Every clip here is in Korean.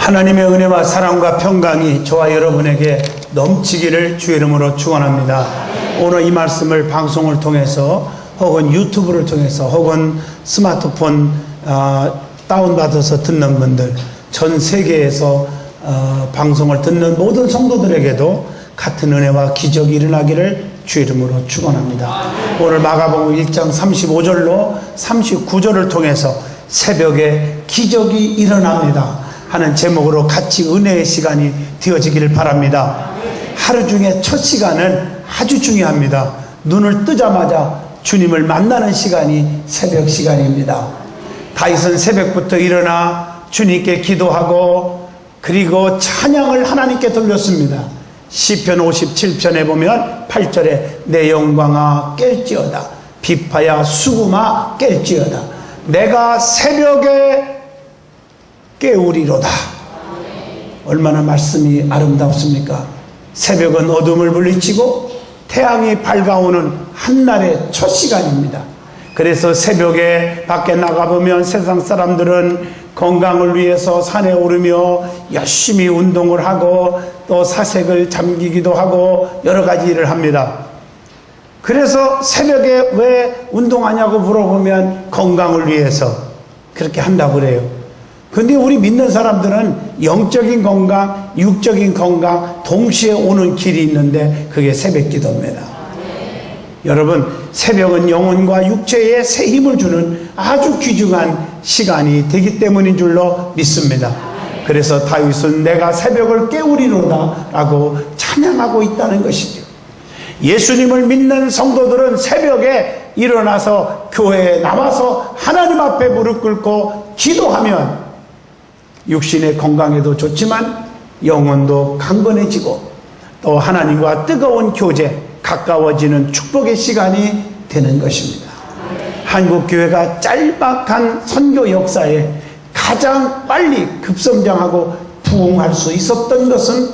하나님의 은혜와 사랑과 평강이 저와 여러분에게 넘치기를 주의 이름으로 축원합니다. 오늘 이 말씀을 방송을 통해서 혹은 유튜브를 통해서 혹은 스마트폰 다운받아서 듣는 분들, 전 세계에서 방송을 듣는 모든 성도들에게도 같은 은혜와 기적이 일어나기를 주의 이름으로 축원합니다. 오늘 마가복음 1장 35절로 39절을 통해서 새벽에 기적이 일어납니다 하는 제목으로 같이 은혜의 시간이 되어지기를 바랍니다. 하루 중에 첫 시간은 아주 중요합니다. 눈을 뜨자마자 주님을 만나는 시간이 새벽 시간입니다. 다윗은 새벽부터 일어나 주님께 기도하고 그리고 찬양을 하나님께 돌렸습니다. 시편 57편에 보면 8절에 내 영광아 깰지어다, 비파야 수금아 깰지어다, 내가 새벽에 깨우리로다. 얼마나 말씀이 아름답습니까? 새벽은 어둠을 물리치고 태양이 밝아오는 한날의 첫 시간입니다. 그래서 새벽에 밖에 나가보면 세상 사람들은 건강을 위해서 산에 오르며 열심히 운동을 하고 또 사색을 잠기기도 하고 여러 가지 일을 합니다. 그래서 새벽에 왜 운동하냐고 물어보면 건강을 위해서 그렇게 한다고 그래요. 근데 우리 믿는 사람들은 영적인 건강, 육적인 건강 동시에 오는 길이 있는데 그게 새벽 기도입니다. 여러분, 새벽은 영혼과 육체에 새 힘을 주는 아주 귀중한 시간이 되기 때문인 줄로 믿습니다. 그래서 다윗은 내가 새벽을 깨우리로다 라고 찬양하고 있다는 것이죠. 예수님을 믿는 성도들은 새벽에 일어나서 교회에 나와서 하나님 앞에 무릎 꿇고 기도하면 육신의 건강에도 좋지만 영혼도 강건해지고 또 하나님과 뜨거운 교제, 가까워지는 축복의 시간이 되는 것입니다. 한국교회가 짤막한 선교 역사에 가장 빨리 급성장하고 부흥할 수 있었던 것은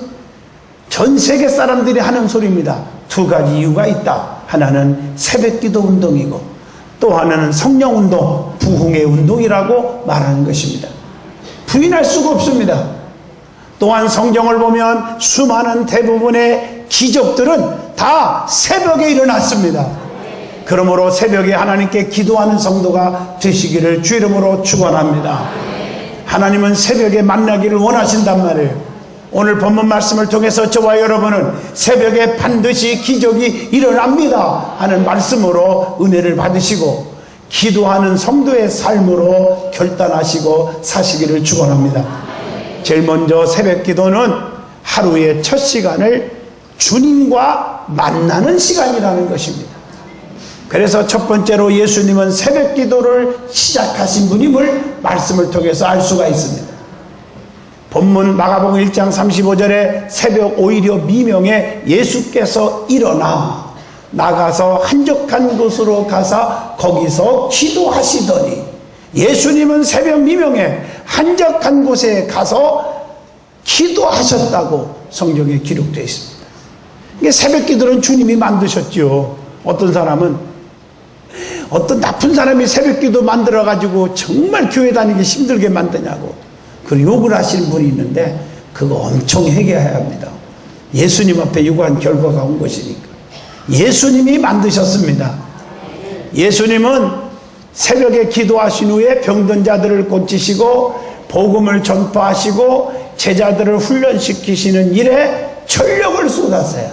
전 세계 사람들이 하는 소리입니다. 두 가지 이유가 있다. 하나는 새벽기도 운동이고 또 하나는 성령운동, 부흥의 운동이라고 말하는 것입니다. 부인할 수가 없습니다. 또한 성경을 보면 수많은 대부분의 기적들은 다 새벽에 일어났습니다. 그러므로 새벽에 하나님께 기도하는 성도가 되시기를 주 이름으로 축원합니다. 하나님은 새벽에 만나기를 원하신단 말이에요. 오늘 본문 말씀을 통해서 저와 여러분은 새벽에 반드시 기적이 일어납니다 하는 말씀으로 은혜를 받으시고 기도하는 성도의 삶으로 결단하시고 사시기를 축원합니다. 제일 먼저 새벽 기도는 하루의 첫 시간을 주님과 만나는 시간이라는 것입니다. 그래서 첫 번째로 예수님은 새벽 기도를 시작하신 분임을 말씀을 통해서 알 수가 있습니다. 본문 마가복음 1장 35절에 새벽 오히려 미명에 예수께서 일어나 나가서 한적한 곳으로 가서 거기서 기도하시더니, 예수님은 새벽 미명에 한적한 곳에 가서 기도하셨다고 성경에 기록되어 있습니다. 이게 새벽 기도는 주님이 만드셨죠. 어떤 나쁜 사람이 새벽 기도 만들어 가지고 정말 교회 다니기 힘들게 만드냐고 그 욕을 하시는 분이 있는데 그거 엄청 회개해야 합니다. 예수님 앞에 요구한 결과가 온 것이니까. 예수님이 만드셨습니다. 예수님은 새벽에 기도하신 후에 병든 자들을 고치시고 복음을 전파하시고 제자들을 훈련시키시는 일에 전력을 쏟았어요.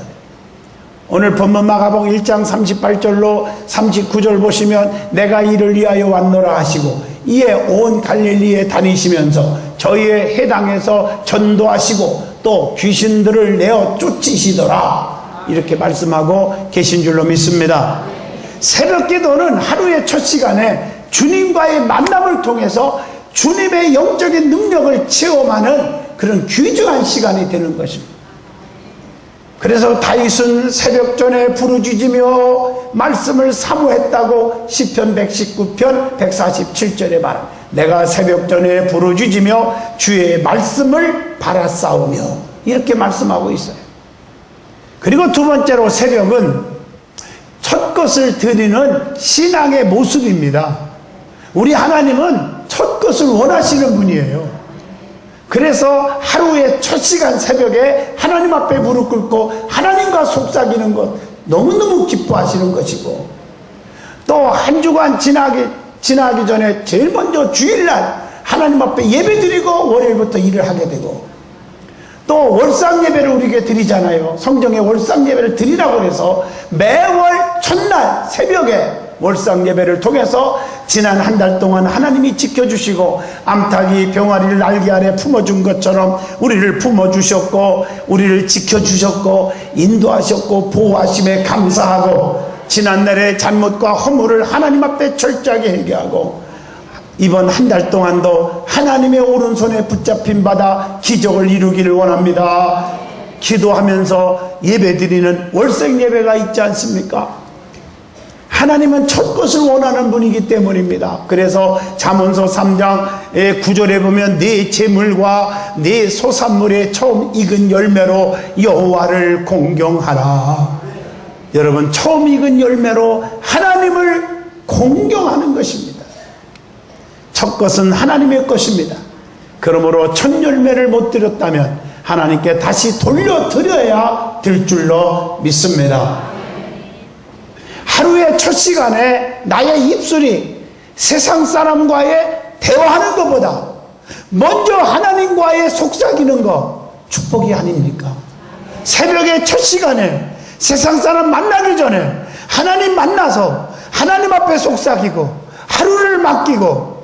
오늘 본문 마가복음 1장 38절로 39절 보시면 내가 이를 위하여 왔노라 하시고 이에 온 갈릴리에 다니시면서 저희의 해당에서 전도하시고 또 귀신들을 내어 쫓으시더라 이렇게 말씀하고 계신 줄로 믿습니다. 새벽 기도는 하루의 첫 시간에 주님과의 만남을 통해서 주님의 영적인 능력을 체험하는 그런 귀중한 시간이 되는 것입니다. 그래서 다윗은 새벽 전에 부르짖으며 말씀을 사모했다고 시편 119편 147절에 말합니다. 내가 새벽 전에 부르짖으며 주의 말씀을 바라싸우며 이렇게 말씀하고 있어요. 그리고 두 번째로 새벽은 첫 것을 드리는 신앙의 모습입니다. 우리 하나님은 첫 것을 원하시는 분이에요. 그래서 하루의 첫 시간 새벽에 하나님 앞에 무릎 꿇고 하나님과 속삭이는 것 너무너무 기뻐하시는 것이고, 또 한 주간 지나기 전에 제일 먼저 주일날 하나님 앞에 예배드리고 월요일부터 일을 하게 되고, 또 월상 예배를 우리에게 드리잖아요. 성경에 월상 예배를 드리라고 해서 매월 첫날 새벽에 월상 예배를 통해서 지난 한 달 동안 하나님이 지켜주시고 암탉이 병아리를 날개 아래 품어준 것처럼 우리를 품어주셨고 우리를 지켜주셨고 인도하셨고 보호하심에 감사하고, 지난날의 잘못과 허물을 하나님 앞에 철저하게 회개하고, 이번 한 달 동안도 하나님의 오른손에 붙잡힌 바다 기적을 이루기를 원합니다. 기도하면서 예배드리는 월색 예배가 있지 않습니까? 하나님은 첫 것을 원하는 분이기 때문입니다. 그래서 잠언서 3장 9절에 보면 네 재물과 네 소산물의 처음 익은 열매로 여호와를 공경하라. 여러분, 처음 익은 열매로 하나님을 공경하는 것입니다. 첫 것은 하나님의 것입니다. 그러므로 첫 열매를 못 드렸다면 하나님께 다시 돌려드려야 될 줄로 믿습니다. 하루의 첫 시간에 나의 입술이 세상 사람과의 대화하는 것보다 먼저 하나님과의 속삭이는 것 축복이 아닙니까? 새벽의 첫 시간에 세상 사람 만나기 전에 하나님 만나서 하나님 앞에 속삭이고 하루를 맡기고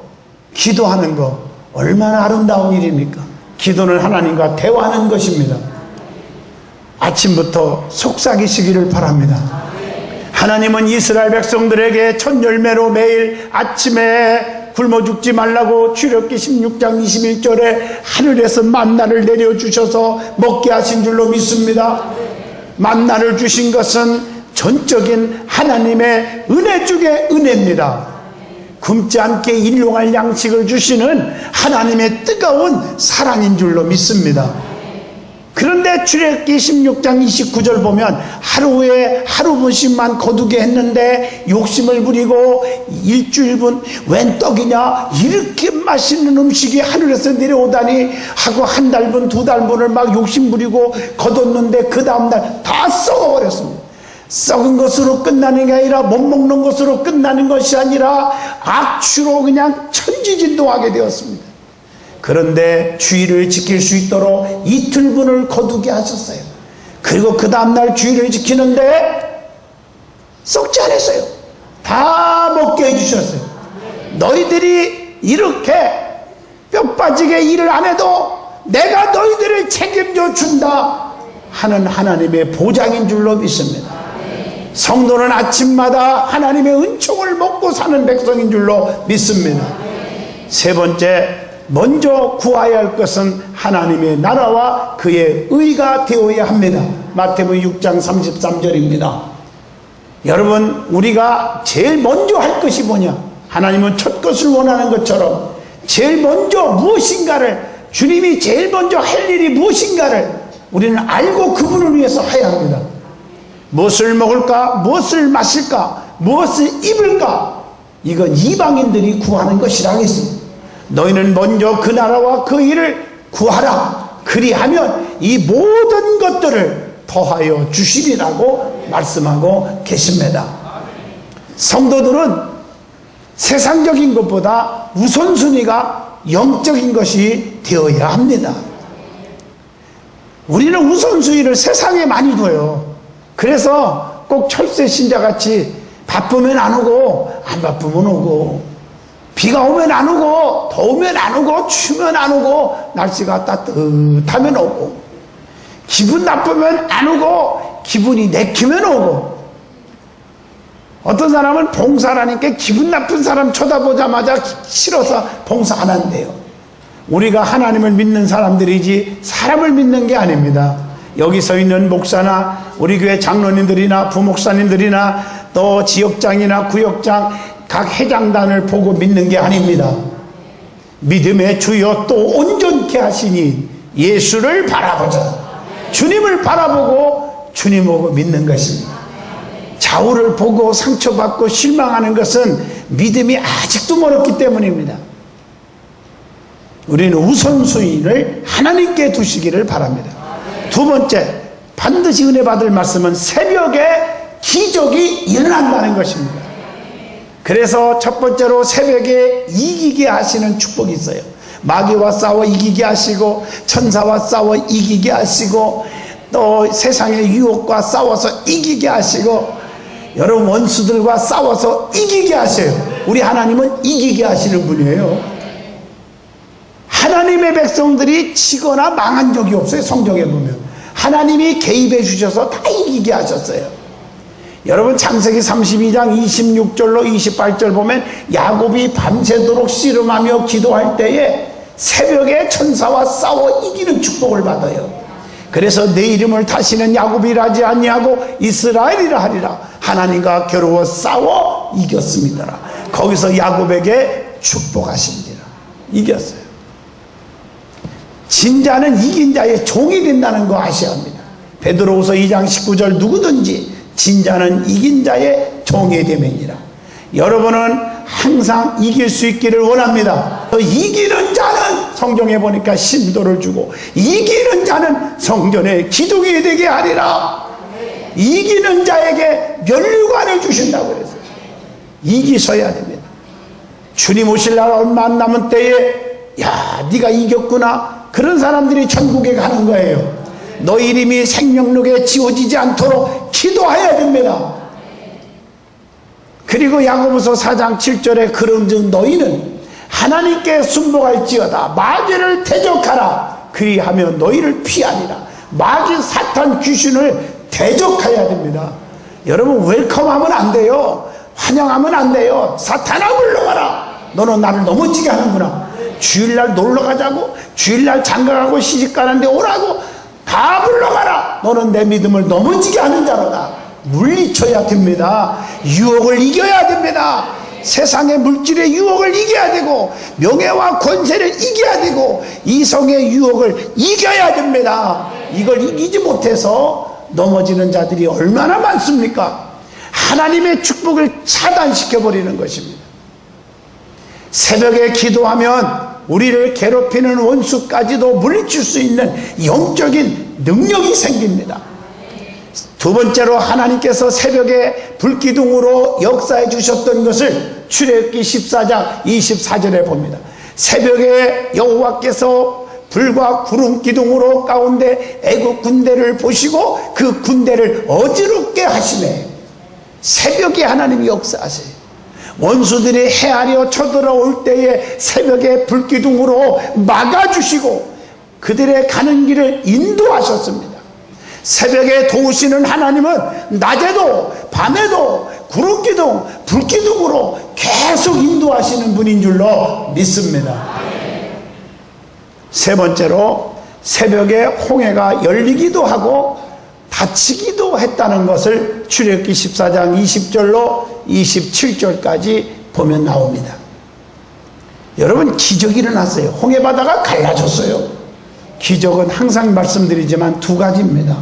기도하는 것 얼마나 아름다운 일입니까? 기도는 하나님과 대화하는 것입니다. 아침부터 속삭이시기를 바랍니다. 하나님은 이스라엘 백성들에게 첫 열매로 매일 아침에 굶어 죽지 말라고 출애굽기 16장 21절에 하늘에서 만나를 내려주셔서 먹게 하신 줄로 믿습니다. 만나를 주신 것은 전적인 하나님의 은혜 중에 은혜입니다. 굶지 않게 일용할 양식을 주시는 하나님의 뜨거운 사랑인 줄로 믿습니다. 그런데 출애굽기 16장 29절 보면 하루에 하루 분씩만 거두게 했는데 욕심을 부리고 일주일분 웬 떡이냐, 이렇게 맛있는 음식이 하늘에서 내려오다니 하고 한 달분 두 달분을 막 욕심 부리고 거뒀는데 그 다음날 다 썩어버렸습니다. 썩은 것으로 끝나는 게 아니라 못 먹는 것으로 끝나는 것이 아니라 악취로 그냥 천지진동하게 되었습니다. 그런데 주의를 지킬 수 있도록 이틀분을 거두게 하셨어요. 그리고 그 다음날 주의를 지키는데 썩지 않았어요. 다 먹게 해주셨어요. 너희들이 이렇게 뼈 빠지게 일을 안 해도 내가 너희들을 책임져 준다 하는 하나님의 보장인 줄로 믿습니다. 성도는 아침마다 하나님의 은총을 먹고 사는 백성인 줄로 믿습니다. 세 번째, 먼저 구해야 할 것은 하나님의 나라와 그의 의가 되어야 합니다. 마태복음 6장 33절입니다. 여러분, 우리가 제일 먼저 할 것이 뭐냐? 하나님은 첫 것을 원하는 것처럼 제일 먼저 무엇인가를, 주님이 제일 먼저 할 일이 무엇인가를 우리는 알고 그분을 위해서 해야 합니다. 무엇을 먹을까? 무엇을 마실까? 무엇을 입을까? 이건 이방인들이 구하는 것이라고 했습니다. 너희는 먼저 그 나라와 그 일을 구하라. 그리하면 이 모든 것들을 더하여 주시리라고 말씀하고 계십니다. 성도들은 세상적인 것보다 우선순위가 영적인 것이 되어야 합니다. 우리는 우선순위를 세상에 많이 둬요. 그래서 꼭 철새 신자같이 바쁘면 안 오고 안 바쁘면 오고, 비가 오면 안 오고 더우면 안 오고 추우면 안 오고 날씨가 따뜻하면 오고, 기분 나쁘면 안 오고 기분이 내키면 오고, 어떤 사람은 봉사를 하니까 기분 나쁜 사람 쳐다보자마자 싫어서 봉사 안 한대요. 우리가 하나님을 믿는 사람들이지 사람을 믿는 게 아닙니다. 여기 서 있는 목사나 우리 교회 장로님들이나 부목사님들이나 또 지역장이나 구역장 각 회장단을 보고 믿는 게 아닙니다. 믿음의 주여 또 온전케 하시니 예수를 바라보자. 주님을 바라보고 주님 보고 믿는 것입니다. 좌우를 보고 상처받고 실망하는 것은 믿음이 아직도 멀었기 때문입니다. 우리는 우선순위를 하나님께 두시기를 바랍니다. 두 번째, 반드시 은혜 받을 말씀은 새벽에 기적이 일어난다는 것입니다. 그래서 첫 번째로 새벽에 이기게 하시는 축복이 있어요. 마귀와 싸워 이기게 하시고, 천사와 싸워 이기게 하시고, 또 세상의 유혹과 싸워서 이기게 하시고, 여러분 원수들과 싸워서 이기게 하세요. 우리 하나님은 이기게 하시는 분이에요. 하나님의 백성들이 지거나 망한 적이 없어요. 성경에 보면 하나님이 개입해 주셔서 다 이기게 하셨어요. 여러분 창세기 32장 26절로 28절 보면 야곱이 밤새도록 씨름하며 기도할 때에 새벽에 천사와 싸워 이기는 축복을 받아요. 그래서 내 이름을 다시는 야곱이라 하지 아니하고 이스라엘이라 하리라. 하나님과 겨루어 싸워 이겼습니다. 거기서 야곱에게 축복하십니다. 이겼어요. 진자는 이긴 자의 종이 된다는 거 아셔야 합니다. 베드로후서 2장 19절 누구든지 진자는 이긴 자의 종이 되매니라. 여러분은 항상 이길 수 있기를 원합니다. 이기는 자는 성경에 보니까 신도를 주고, 이기는 자는 성전에 기둥이 되게 하리라. 이기는 자에게 면류관을 주신다고 그랬어요. 이기셔야 됩니다. 주님 오실 날 얼마 안 남은 때에 야 네가 이겼구나, 그런 사람들이 천국에 가는 거예요. 너 이름이 생명록에 지워지지 않도록 기도해야 됩니다. 그리고 야고보서 4장 7절에 그런즉 너희는 하나님께 순복할지어다 마귀를 대적하라. 그리하면 너희를 피하리라. 마귀 사탄 귀신을 대적해야 됩니다. 여러분 웰컴하면 안 돼요. 환영하면 안 돼요. 사탄아 물러가라. 너는 나를 넘어지게 하는구나. 주일날 놀러 가자고, 주일날 장가가고 시집가는데 오라고, 다 물러가라. 너는 내 믿음을 넘어지게 하는 자로다. 물리쳐야 됩니다. 유혹을 이겨야 됩니다. 세상의 물질의 유혹을 이겨야 되고, 명예와 권세를 이겨야 되고, 이성의 유혹을 이겨야 됩니다. 이걸 이기지 못해서 넘어지는 자들이 얼마나 많습니까? 하나님의 축복을 차단시켜버리는 것입니다. 새벽에 기도하면 우리를 괴롭히는 원수까지도 물리칠 수 있는 영적인 능력이 생깁니다. 두 번째로 하나님께서 새벽에 불기둥으로 역사해 주셨던 것을 출애굽기 14장 24절에 봅니다. 새벽에 여호와께서 불과 구름 기둥으로 가운데 애국 군대를 보시고 그 군대를 어지럽게 하시네. 새벽에 하나님이 역사하세요. 원수들이 헤아려 쳐들어올 때에 새벽에 불기둥으로 막아주시고 그들의 가는 길을 인도하셨습니다. 새벽에 도우시는 하나님은 낮에도 밤에도 구름기둥, 불기둥으로 계속 인도하시는 분인 줄로 믿습니다. 세 번째로 새벽에 홍해가 열리기도 하고 닫히기도 했다는 것을 출애굽기 14장 20절로 27절까지 보면 나옵니다. 여러분 기적이 일어났어요. 홍해바다가 갈라졌어요. 기적은 항상 말씀드리지만 두 가지입니다.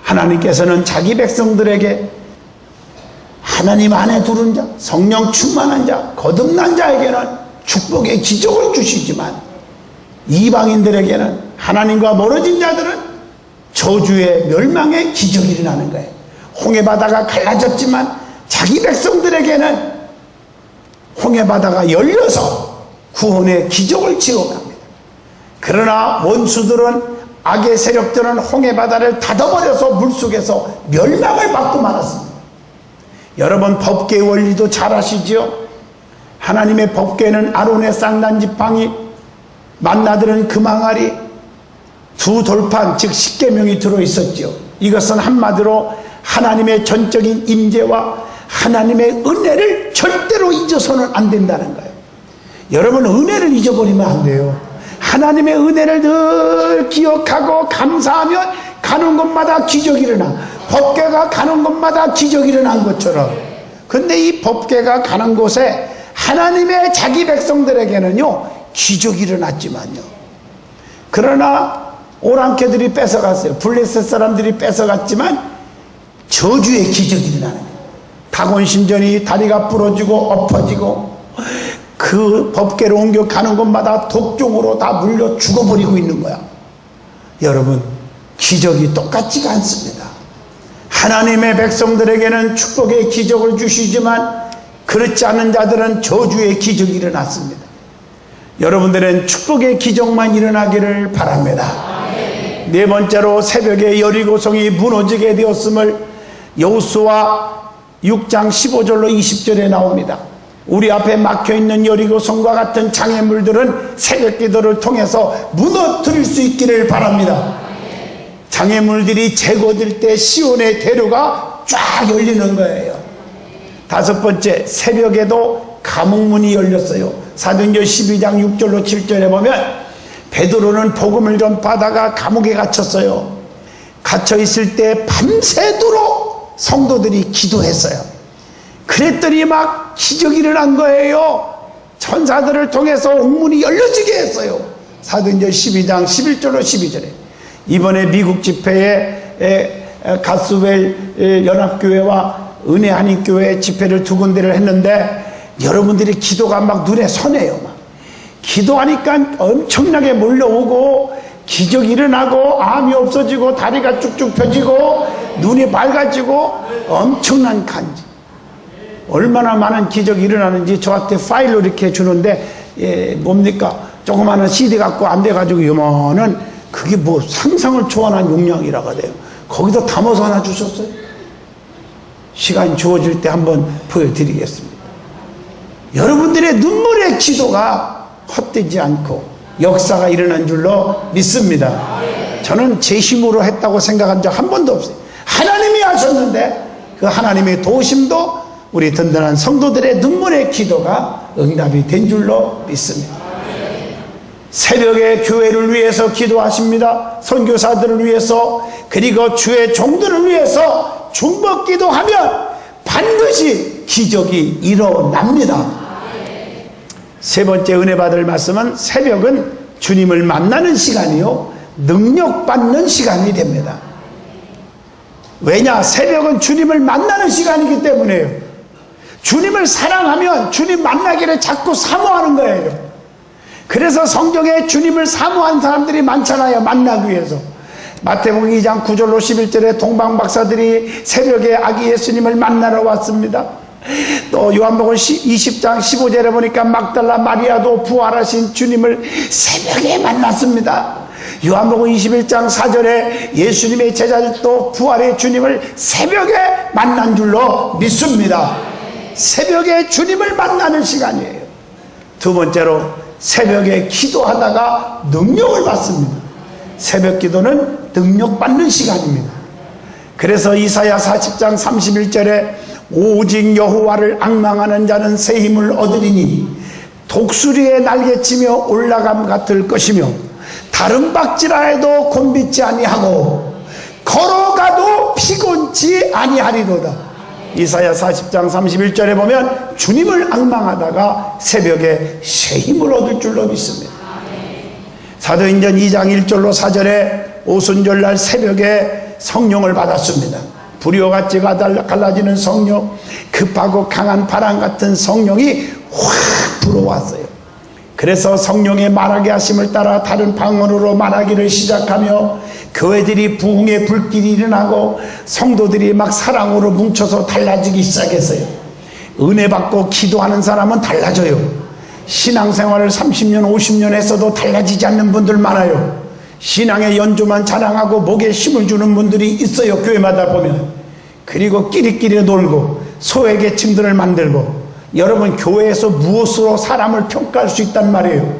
하나님께서는 자기 백성들에게 하나님 안에 두른 자, 성령 충만한 자, 거듭난 자에게는 축복의 기적을 주시지만 이방인들에게는, 하나님과 멀어진 자들은 저주의 멸망의 기적이 일어나는 거예요. 홍해바다가 갈라졌지만 자기 백성들에게는 홍해바다가 열려서 구원의 기적을 지어갑니다. 그러나 원수들은, 악의 세력들은 홍해바다를 닫아버려서 물속에서 멸망을 받고 말았습니다. 여러분 법궤의 원리도 잘 아시지요? 하나님의 법궤는 아론의 쌍난지팡이, 만나들은 금항아리, 두 돌판 즉 십계명이 들어있었지요. 이것은 한마디로 하나님의 전적인 임재와 하나님의 은혜를 절대로 잊어서는 안 된다는 거예요. 여러분 은혜를 잊어버리면 안 돼요. 하나님의 은혜를 늘 기억하고 감사하면 가는 곳마다 기적이 일어나. 법궤가 가는 곳마다 기적이 일어난 것처럼. 근데 이 법궤가 가는 곳에 하나님의 자기 백성들에게는요 기적이 일어났지만요, 그러나 오랑캐들이 뺏어갔어요. 블레셋 사람들이 뺏어갔지만 저주의 기적이 일어나는 거예요. 다곤 신전이 다리가 부러지고 엎어지고 그 법궤로 옮겨 가는 곳마다 독종으로 다 물려 죽어버리고 있는 거야. 여러분, 기적이 똑같지가 않습니다. 하나님의 백성들에게는 축복의 기적을 주시지만 그렇지 않은 자들은 저주의 기적이 일어났습니다. 여러분들은 축복의 기적만 일어나기를 바랍니다. 네 번째로, 새벽에 여리고성이 무너지게 되었음을 여호수아 6장 15절로 20절에 나옵니다. 우리 앞에 막혀있는 여리고성과 같은 장애물들은 새벽 기도를 통해서 무너뜨릴 수 있기를 바랍니다. 장애물들이 제거될 때 시온의 대로가 쫙 열리는 거예요. 다섯 번째, 새벽에도 감옥문이 열렸어요. 사도행전 12장 6절로 7절에 보면 베드로는 복음을 전파하다가 감옥에 갇혔어요. 갇혀있을 때 밤새도록 성도들이 기도했어요. 그랬더니 막 기적이 일어난 거예요. 천사들을 통해서 옥문이 열려지게 했어요. 사도행전 12장 11절로 12절에. 이번에 미국 집회에 가스웰 연합교회와 은혜한인교회 집회를 두 군데를 했는데 여러분들이 기도가 막 눈에 선해요. 막 기도하니까 엄청나게 몰려오고 기적이 일어나고 암이 없어지고 다리가 쭉쭉 펴지고 눈이 밝아지고 엄청난 간지. 얼마나 많은 기적이 일어나는지 저한테 파일로 이렇게 주는데 뭡니까? 조그마한 CD 갖고 안 돼가지고 요만한 그게 뭐 상상을 초월한 용량이라고 해요. 거기다 담아서 하나 주셨어요. 시간이 주어질 때 한번 보여드리겠습니다. 여러분들의 눈물의 기도가 헛되지 않고 역사가 일어난 줄로 믿습니다. 저는 제 힘으로 했다고 생각한 적 한 번도 없어요. 하나님이 하셨는데 그 하나님의 도우심도 우리 든든한 성도들의 눈물의 기도가 응답이 된 줄로 믿습니다. 새벽에 교회를 위해서 기도하십니다. 선교사들을 위해서, 그리고 주의 종들을 위해서 중보 기도하면 반드시 기적이 일어납니다. 세 번째 은혜 받을 말씀은 새벽은 주님을 만나는 시간이요 능력받는 시간이 됩니다. 왜냐? 새벽은 주님을 만나는 시간이기 때문에요. 주님을 사랑하면 주님 만나기를 자꾸 사모하는 거예요. 그래서 성경에 주님을 사모한 사람들이 많잖아요. 만나기 위해서. 마태복음 2장 9절로 11절에 동방박사들이 새벽에 아기 예수님을 만나러 왔습니다. 또 요한복음 20장 15절에 보니까 막달라 마리아도 부활하신 주님을 새벽에 만났습니다. 요한복음 21장 4절에 예수님의 제자들도 부활의 주님을 새벽에 만난 줄로 믿습니다. 새벽에 주님을 만나는 시간이에요. 두 번째로, 새벽에 기도하다가 능력을 받습니다. 새벽 기도는 능력받는 시간입니다. 그래서 이사야 40장 31절에 오직 여호와를 앙망하는 자는 새 힘을 얻으리니 독수리의 날개치며 올라감 같을 것이며 다른 박질하여도 곤빗지 아니하고 걸어가도 피곤치 아니하리로다. 이사야 40장 31절에 보면 주님을 앙망하다가 새벽에 새 힘을 얻을 줄로 믿습니다. 사도행전 2장 1절로 4절에 오순절날 새벽에 성령을 받았습니다. 불효같이 갈라지는 성령, 급하고 강한 바람 같은 성령이 확 불어왔어요. 그래서 성령의 말하게 하심을 따라 다른 방언으로 말하기를 시작하며 교회들이 부흥의 불길이 일어나고 성도들이 막 사랑으로 뭉쳐서 달라지기 시작했어요. 은혜 받고 기도하는 사람은 달라져요. 신앙생활을 30년 50년 했어도 달라지지 않는 분들 많아요. 신앙의 연주만 자랑하고 목에 힘을 주는 분들이 있어요. 교회마다 보면. 그리고 끼리끼리 놀고 소외계층들을 만들고. 여러분, 교회에서 무엇으로 사람을 평가할 수 있단 말이에요?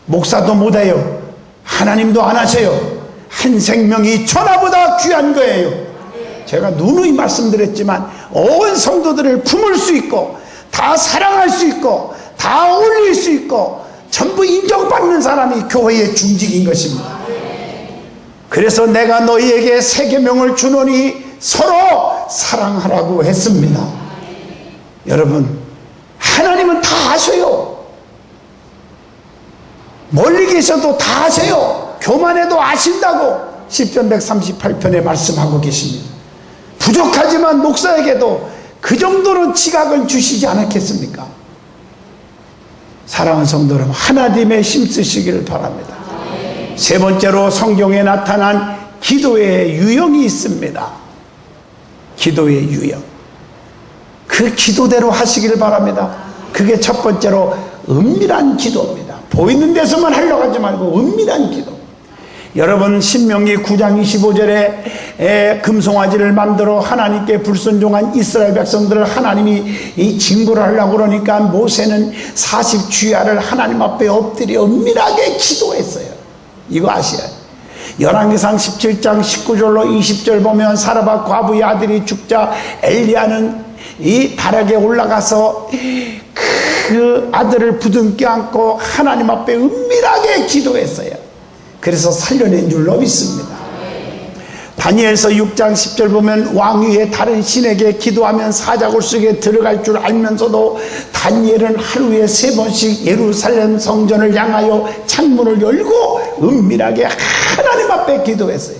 목사도 못해요. 하나님도 안 하세요. 한 생명이 천하보다 귀한 거예요. 제가 누누이 말씀드렸지만 온 성도들을 품을 수 있고 다 사랑할 수 있고 다 어울릴 수 있고 전부 인정받는 사람이 교회의 중직인 것입니다. 그래서 내가 너희에게 새 계명을 주노니 서로 사랑하라고 했습니다. 여러분, 하나님은 다 아셔요. 멀리 계셔도 다 아세요. 교만해도 아신다고 시편 138편에 말씀하고 계십니다. 부족하지만 목사에게도 그 정도는 지각을 주시지 않았겠습니까? 사랑하는 성도 여러분, 하나님의 힘쓰시기를 바랍니다. 세 번째로 성경에 나타난 기도의 유형이 있습니다. 기도의 유형. 그 기도대로 하시기를 바랍니다. 그게 첫 번째로 은밀한 기도입니다. 보이는 데서만 하려고 하지 말고 은밀한 기도. 여러분, 신명기 9장 25절에 금송아지를 만들어 하나님께 불순종한 이스라엘 백성들을 하나님이 이 징벌을 하려고 그러니까 모세는 40주야를 하나님 앞에 엎드려 은밀하게 기도했어요. 이거 아셔야 돼요. 열왕기상 17장 19절로 20절 보면 사라밧 과부의 아들이 죽자 엘리야는 이 바락에 올라가서 그 아들을 부둥켜 안고 하나님 앞에 은밀하게 기도했어요. 그래서 살려낸 줄로 믿습니다. 다니엘서 6장 10절 보면 왕위의 다른 신에게 기도하면 사자굴 속에 들어갈 줄 알면서도 다니엘은 하루에 3번씩 예루살렘 성전을 향하여 창문을 열고 은밀하게 하나님 앞에 기도했어요.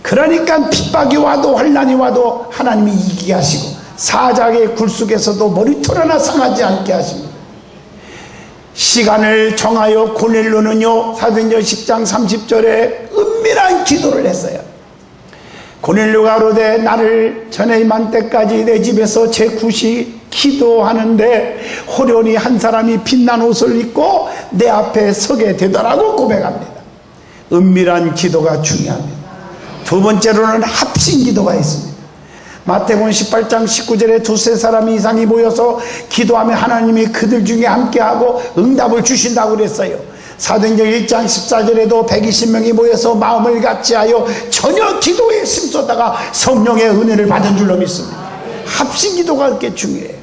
그러니까 핍박이 와도 환난이 와도 하나님이 이기게 하시고 사자의 굴 속에서도 머리털 하나 상하지 않게 하십니다. 시간을 정하여 고넬료는요, 사도행전 10장 30절에 은밀한 기도를 했어요. 고넬료가 그러되 나를 전에 만 때까지 내 집에서 제 굿이 기도하는데 호련히 한 사람이 빛난 옷을 입고 내 앞에 서게 되더라고 고백합니다. 은밀한 기도가 중요합니다. 두 번째로는 합심 기도가 있습니다. 마태복음 18장 19절에 두세 사람이 이상이 모여서 기도하면 하나님이 그들 중에 함께하고 응답을 주신다고 그랬어요. 사도행전 1장 14절에도 120명이 모여서 마음을 같이하여 전혀 기도에 힘쏟다가 성령의 은혜를 받은 줄로 믿습니다. 합심 기도가 그렇게 중요해요.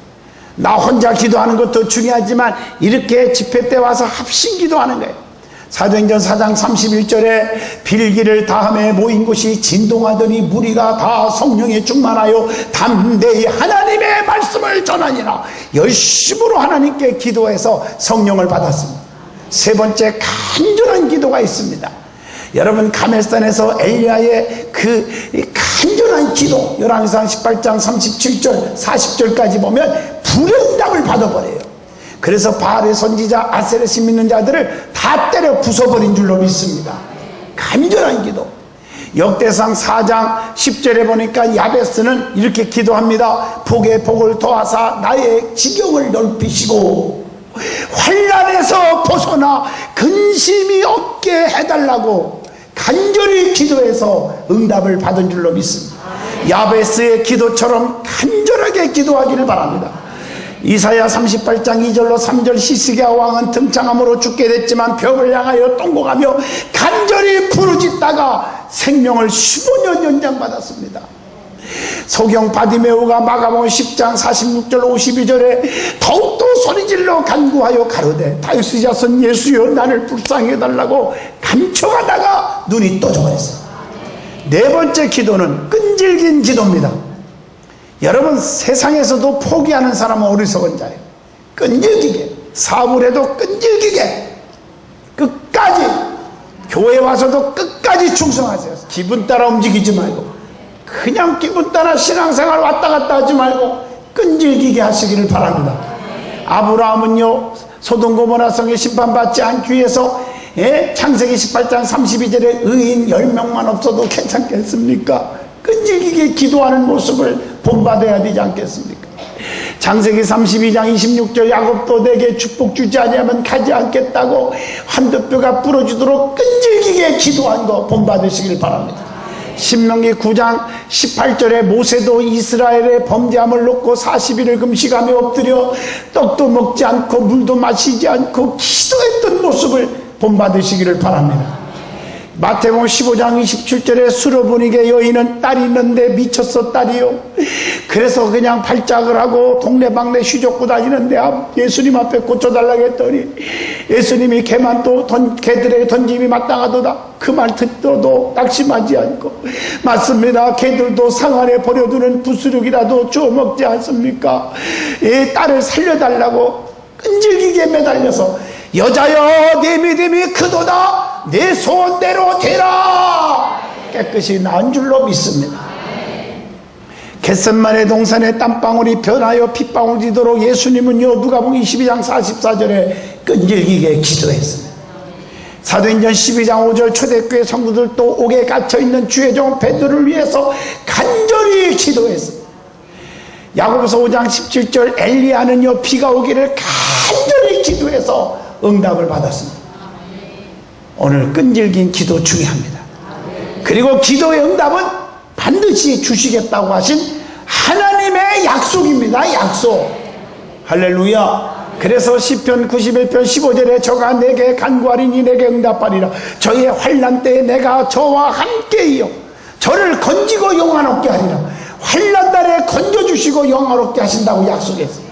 나 혼자 기도하는 것도 중요하지만 이렇게 집회 때 와서 합심 기도하는 거예요. 사도행전 4장 31절에 빌기를 다음에 모인 곳이 진동하더니 무리가 다 성령에 충만하여 담대히 하나님의 말씀을 전하니라. 열심으로 하나님께 기도해서 성령을 받았습니다. 세 번째, 간절한 기도가 있습니다. 여러분, 가멜산에서 엘리야의 그 간절한 기도, 열왕기상 18장 37절 40절까지 보면 불의 응답을 받아버려요. 그래서 바알의 선지자 아세렛이 믿는 자들을 다 때려 부숴버린 줄로 믿습니다. 간절한 기도. 역대상 4장 10절에 보니까 야베스는 이렇게 기도합니다. 복에 복을 더하사 나의 지경을 넓히시고 환난에서 벗어나 근심이 없게 해달라고 간절히 기도해서 응답을 받은 줄로 믿습니다. 야베스의 기도처럼 간절하게 기도하기를 바랍니다. 이사야 38장 2절로 3절 히스기야 왕은 등창함으로 죽게 됐지만 벽을 향하여 동공하며 간절히 부르짖다가 생명을 15년 연장받았습니다. 소경 바디메오가 마가복음 10장 46절 52절에 더욱더 소리질러 간구하여 가로되 다윗의 자손 예수여 나를 불쌍히 해달라고 감춰가다가 눈이 떠져버렸어요. 네 번째 기도는 끈질긴 기도입니다. 여러분, 세상에서도 포기하는 사람은 어리석은 자예요. 끈질기게, 사업을 해도 끈질기게 끝까지, 교회 와서도 끝까지 충성하세요. 기분 따라 움직이지 말고, 그냥 기분 따라 신앙생활 왔다 갔다 하지 말고 끈질기게 하시기를 바랍니다. 아브라함은요, 소돔 고모라 성에 심판받지 않기 위해서 창세기 18장 32절에 의인 10명만 없어도 괜찮겠습니까? 끈질기게 기도하는 모습을 본받아야 되지 않겠습니까? 창세기 32장 26절 야곱도 내게 축복 주지 아니하면 가지 않겠다고 한두 뼈가 부러지도록 끈질기게 기도한 거 본받으시길 바랍니다. 신명기 9장 18절에 모세도 이스라엘의 범죄함을 놓고 40일을 금식하며 엎드려 떡도 먹지 않고 물도 마시지 않고 기도했던 모습을 본받으시기를 바랍니다. 마태복음 15장 27절에 수로보니게 여인은 딸이 있는데 미쳤어 딸이요. 그래서 그냥 발작을 하고 동네방네 휘젓고 다니는데 예수님 앞에 고쳐달라고 했더니 예수님이 개만 또 개들에게 던짐이 마땅하도다. 그 말 듣고도 낙심하지 않고 맞습니다. 개들도 상 안에 버려두는 부스룩이라도 주워 먹지 않습니까? 이 딸을 살려달라고 끈질기게 매달려서 여자여 네 믿음이 크도다 내 소원대로 되라 깨끗이 나은 줄로 믿습니다. 겟셋마네 동산의 땀방울이 변하여 핏방울 되도록 예수님은요 누가복음 22장 44절에 끈질기게 기도했습니다. 사도행전 12장 5절 초대교회 성도들도 옥에 갇혀있는 주의 종 베드로를 위해서 간절히 기도했습니다. 야고보서 5장 17절 엘리야는요 비가 오기를 간절히 기도해서 응답을 받았습니다. 오늘 끈질긴 기도 중요합니다. 그리고 기도의 응답은 반드시 주시겠다고 하신 하나님의 약속입니다. 약속. 할렐루야. 그래서 시편 91편 15절에 저가 내게 간구하리니 내게 응답하리라. 저의 환난 때에 내가 저와 함께이요 저를 건지고 영화롭게 하리라. 환난 날에 건져주시고 영화롭게 하신다고 약속했어요.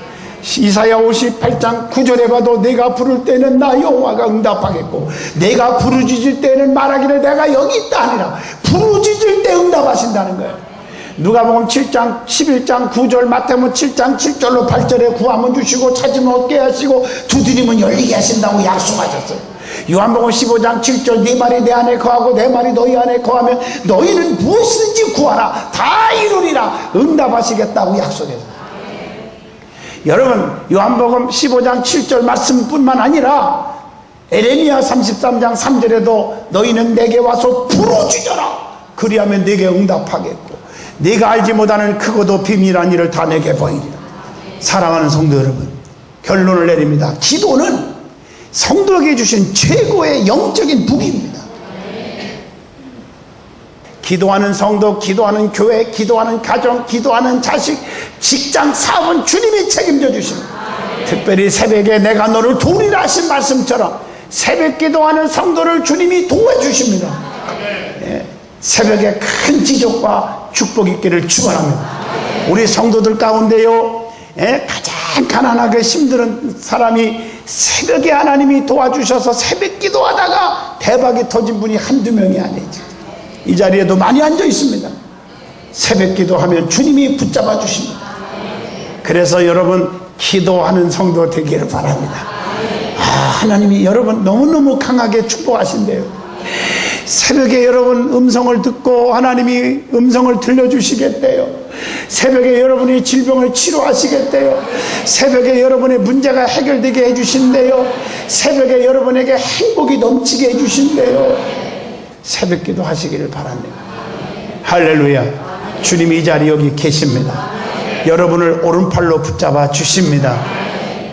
이사야 58장 9절에 봐도 내가 부를 때는 나 여호와가 응답하겠고 내가 부르짖을 때는 말하기를 내가 여기 있다 하니라. 부르짖을 때 응답하신다는 거예요. 누가복음 7장 11장 9절 마태복음 7장 7절로 8절에 구하면 주시고 찾으면 얻게 하시고 두드리면 열리게 하신다고 약속하셨어요. 요한복음 15장 7절 네 말이 내 안에 거하고 내 말이 너희 안에 거하면 너희는 무엇이든지 구하라 다 이루리라 응답하시겠다고 약속했어요. 여러분 요한복음 15장 7절 말씀뿐만 아니라 에레미야 33장 3절에도 너희는 내게 와서 부르짖어라 그리하면 내게 응답하겠고 네가 알지 못하는 크고도 비밀한 일을 다 내게 보이리라. 사랑하는 성도 여러분, 결론을 내립니다. 기도는 성도에게 주신 최고의 영적인 북입니다. 기도하는 성도, 기도하는 교회, 기도하는 가정, 기도하는 자식, 직장, 사업은 주님이 책임져 주십니다. 특별히 새벽에 내가 너를 도우리라 하신 말씀처럼 새벽 기도하는 성도를 주님이 도와주십니다. 새벽에 큰 지적과 축복 있기를 축원합니다. 우리 성도들 가운데요 가장 가난하게 힘든 사람이 새벽에 하나님이 도와주셔서 새벽 기도하다가 대박이 터진 분이 한두 명이 아니죠. 이 자리에도 많이 앉아 있습니다. 새벽 기도하면 주님이 붙잡아 주십니다. 그래서 여러분 기도하는 성도 되기를 바랍니다. 하나님이 여러분 너무너무 강하게 축복하신대요. 새벽에 여러분 음성을 듣고 하나님이 음성을 들려주시겠대요. 새벽에 여러분이 질병을 치료하시겠대요. 새벽에 여러분의 문제가 해결되게 해주신대요. 새벽에 여러분에게 행복이 넘치게 해주신대요. 새벽 기도 하시기를 바랍니다. 할렐루야. 주님이 이 자리 여기 계십니다. 여러분을 오른팔로 붙잡아 주십니다.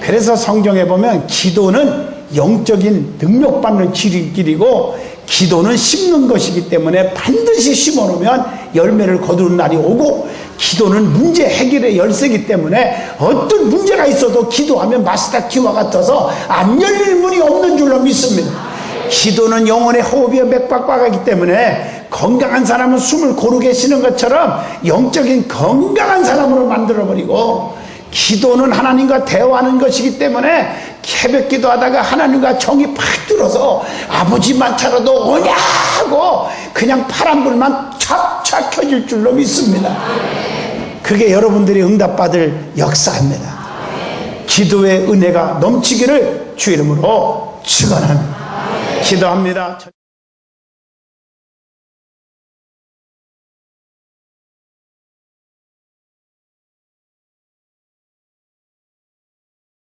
그래서 성경에 보면 기도는 영적인 능력받는 지름길이고 기도는 심는 것이기 때문에 반드시 심어놓으면 열매를 거두는 날이 오고 기도는 문제 해결의 열쇠이기 때문에 어떤 문제가 있어도 기도하면 마스다 키와 같아서 안 열릴 문이 없는 줄로 믿습니다. 기도는 영혼의 호흡이여 맥박과가기 때문에 건강한 사람은 숨을 고르게 쉬는 것처럼 영적인 건강한 사람으로 만들어버리고 기도는 하나님과 대화하는 것이기 때문에 새벽 기도하다가 하나님과 정이 팍 들어서 아버지만 찾아도 오냐고 그냥 파란불만 착착 켜질 줄로 믿습니다. 그게 여러분들이 응답받을 역사입니다. 기도의 은혜가 넘치기를 주 이름으로 축원합니다. 기도합니다.